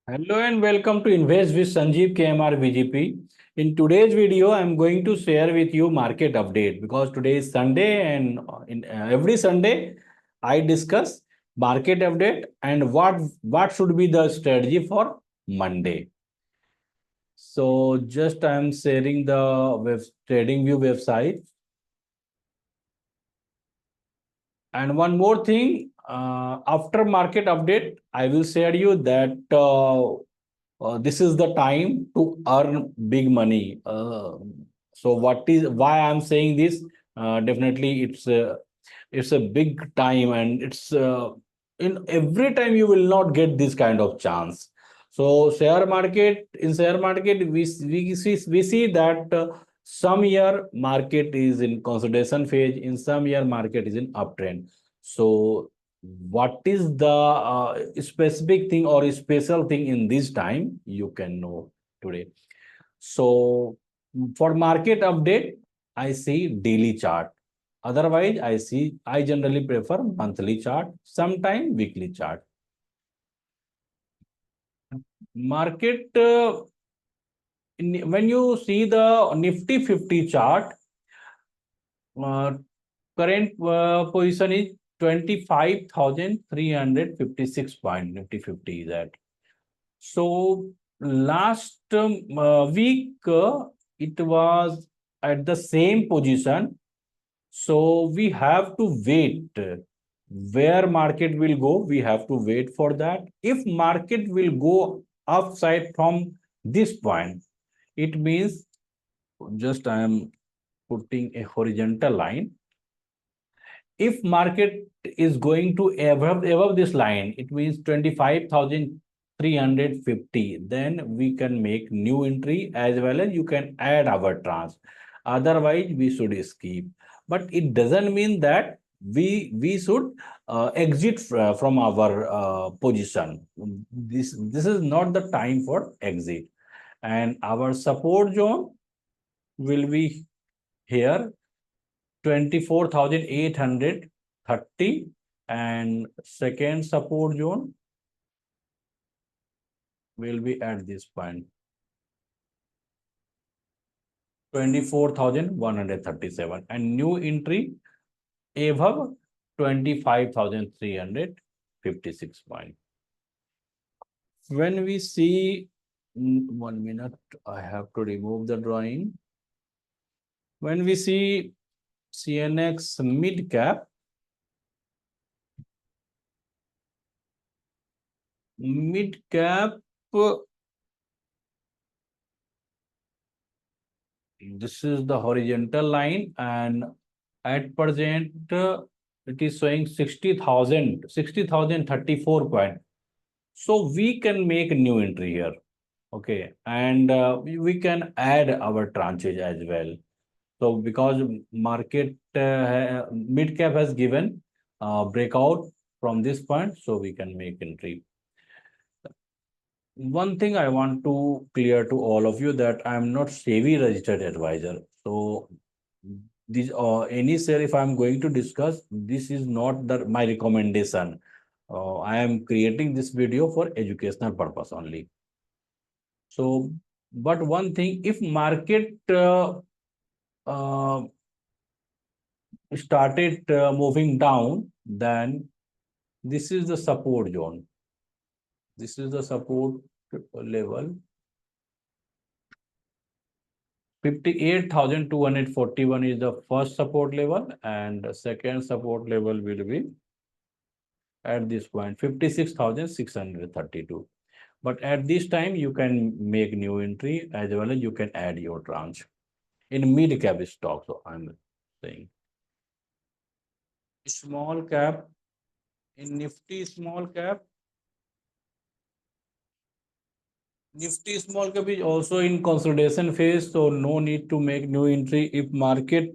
Hello and welcome to Invest with Sanjeev KMR VGP. In today's video, I'm going to share with you market update because today is Sunday and every Sunday I discuss market update and what should be the strategy for Monday. So just I'm sharing the TradingView website. And one more thing, after market update, I will share you that this is the time to earn big money. So why I'm saying this? Definitely, it's a big time, and it's in every time you will not get this kind of chance. So share market, we see that some year market is in consolidation phase, in some year market is in uptrend. So what is the specific thing or special thing in this time you can know today. So for market update, I see daily chart. Otherwise, I generally prefer monthly chart, sometime weekly chart. Market, when you see the Nifty 50 chart, uh, current position is 25,356 point. Nifty 50 is at. So last week, it was at the same position. So we have to wait. Where market will go, we have to wait for that. If market will go upside from this point, it means just I am putting a horizontal line. If market is going to above this line, it means 25,350. Then we can make new entry as well as you can add our trans. Otherwise, we should skip. But it doesn't mean that we should exit from our position. This is not the time for exit. And our support zone will be here 24,830, and second support zone will be at this point 24,137, and new entry above 25,356 point. When we see 1 minute, I have to remove the drawing. When we see CNX mid cap, this is the horizontal line, and at present it is showing 60,034 point. So we can make a new entry here. Okay, and we can add our tranches as well. So because market mid cap has given breakout from this point, so we can make entry. One thing I want to clear to all of you that I am not SEBI registered advisor. So this any share if I am going to discuss, this is not my recommendation. I am creating this video for educational purpose only. So, but one thing, if market uh, started moving down, then this is the support zone. This is the support level. 58,241 is the first support level, and the second support level will be at this point 56,632. But at this time, you can make new entry as well as you can add your tranche in mid cap stock. So I'm saying small cap in Nifty small cap. Nifty small cap is also in consolidation phase, so no need to make new entry. If market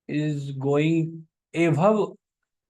is going above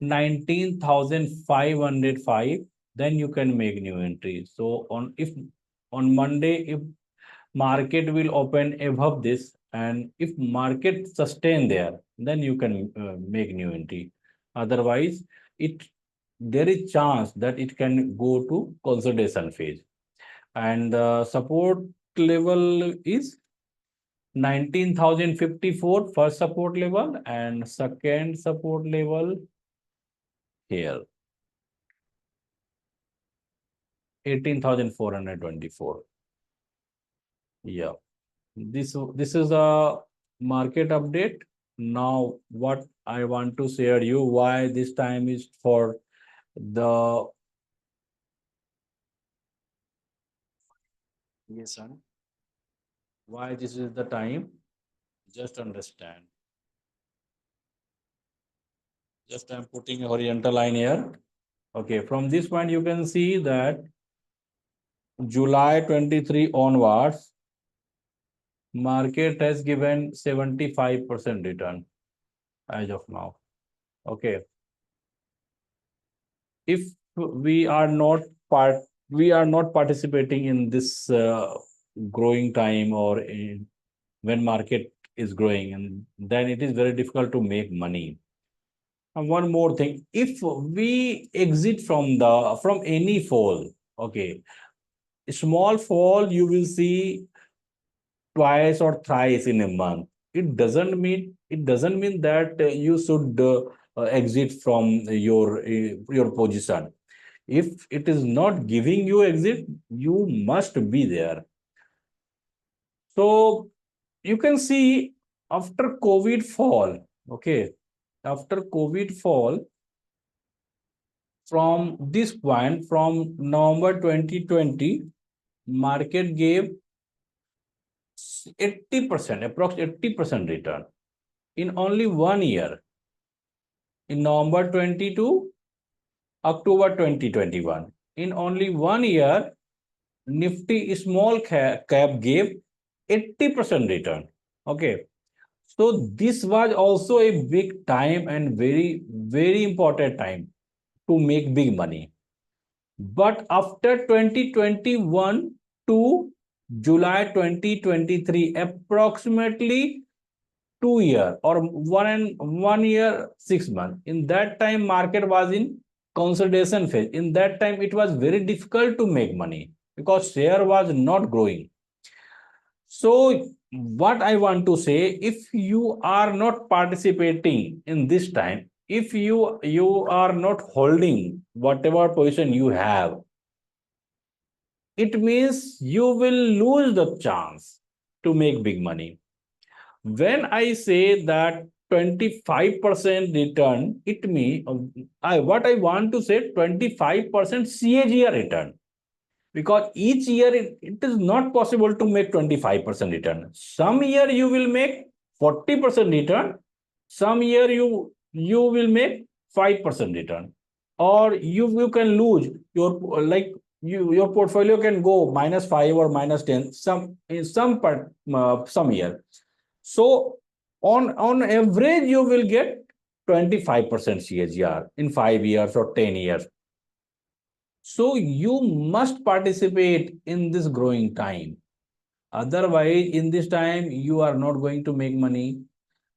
19,505, then you can make new entry. So on Monday, if market will open above this, and if market sustain there, then you can make new entry. Otherwise, it there is chance that it can go to consolidation phase. And the support level is 19,054 first support level, and second support level here 18,424. Yeah, this is a market update. Now what I want to share you why this time is for the yes, son. Why this is the time? Just understand. Just I'm putting a horizontal line here. Okay, from this point you can see that July 23 onwards, market has given 75% return as of now. Okay, if we are not part, we are not participating in this growing time or when market is growing, and then it is very difficult to make money. And one more thing, if we exit from any fall, okay, small fall you will see twice or thrice in a month. It doesn't mean that you should exit from your position. If it is not giving you exit, you must be there. So you can see after COVID fall, okay, after COVID fall, from this point, from November 2020, market gave 80%, approximately 80% return in only 1 year, in November 22, October 2021. In only 1 year, Nifty small cap gave 80% return. Okay. So this was also a big time and very, very important time to make big money. But after 2021 to July 2023, approximately 2 year or 1 year 6 months, in that time market was in consolidation phase. In that time it was very difficult to make money because share was not growing. So what I want to say, if you are not participating in this time, if you are not holding whatever position you have, it means you will lose the chance to make big money. When I say that 25% return, it means what I want to say 25% CAGR return. Because each year it is not possible to make 25% return. Some year you will make 40% return, some year you will make 5% return, or you can lose your like your portfolio can go -5 or -10 some in some part some year. So on average you will get 25% CAGR in 5 years or 10 years. So you must participate in this growing time. Otherwise, in this time, you are not going to make money.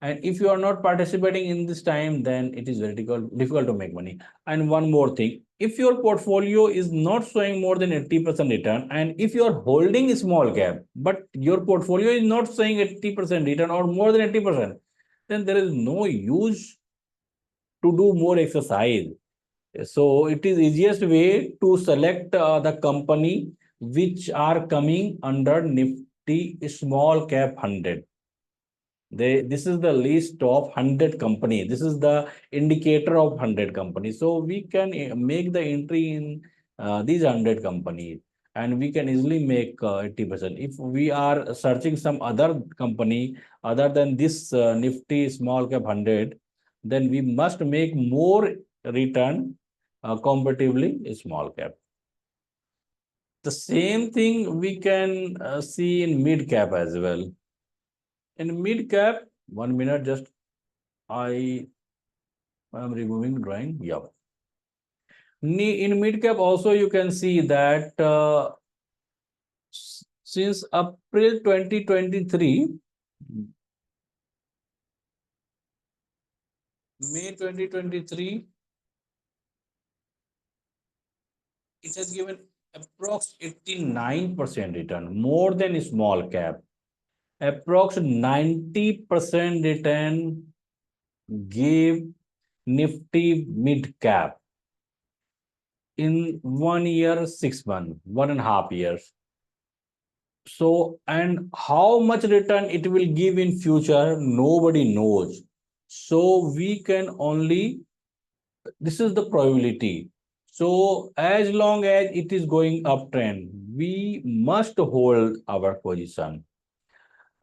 And if you are not participating in this time, then it is very difficult to make money. And one more thing, if your portfolio is not showing more than 80% return, and if you are holding a small cap, but your portfolio is not showing 80% return or more than 80%, then there is no use to do more exercise. So it is easiest way to select the company which are coming under Nifty small cap 100. This is the list of 100 company. This is the indicator of 100 companies. So we can make the entry in these 100 companies, and we can easily make 80%. If we are searching some other company other than this Nifty small cap 100, then we must make more return comparatively small cap. The same thing we can see in mid cap as well. In mid cap, 1 minute, just I am removing drawing. Yeah. In mid cap also you can see that since April 2023, May 2023, it has given approx 89% return, more than small cap. Approx 90% return gave Nifty mid cap in 1 year, 6 months, 1.5 years. So, and how much return it will give in future, nobody knows. So we can only, this is the probability. So as long as it is going uptrend, we must hold our position.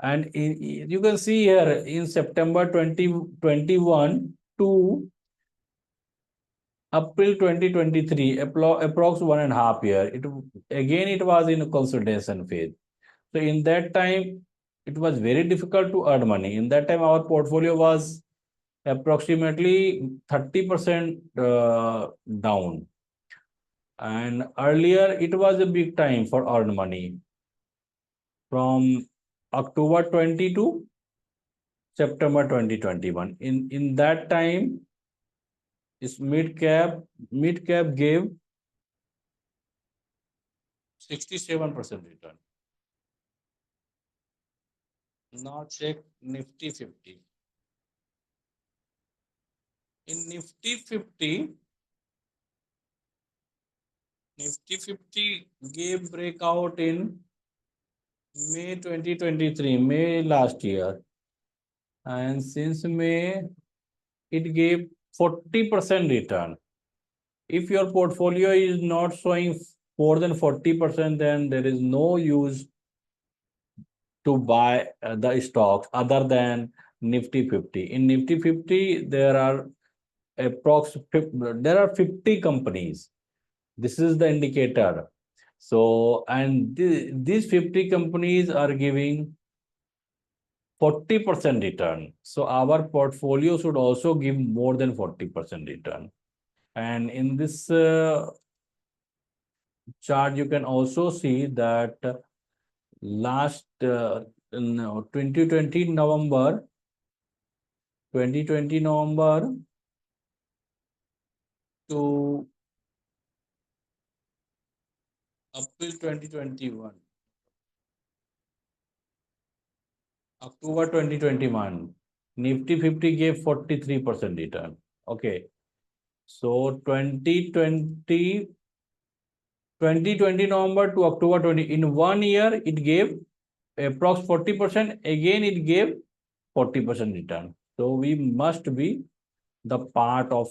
And you can see here in September 2021 to April 2023, approx 1.5 year. It was in a consolidation phase. So in that time, it was very difficult to earn money. In that time, our portfolio was approximately 30% down. And earlier, it was a big time for earn money from October 20 to September 2021. In that time, is mid cap gave 67% return. Now check Nifty 50. In Nifty 50 gave breakout in May 2023, May last year. And since May, it gave 40% return. If your portfolio is not showing more than 40%, then there is no use to buy the stocks other than Nifty 50. In Nifty 50, there are there are 50 companies. This is the indicator. So, and these 50 companies are giving 40% return. So our portfolio should also give more than 40% return. And in this chart, you can also see that last no, 2020 November to April 2021, October 2021, Nifty 50 gave 43% return. Okay. So 2020 November to October 20, in 1 year, it gave approx 40%. Again, it gave 40% return. So we must be the part of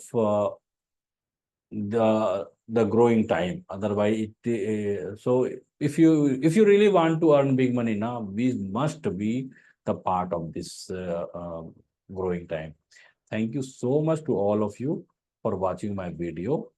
the growing time. Otherwise, so if you really want to earn big money now, we must be the part of this growing time. Thank you so much to all of you for watching my video.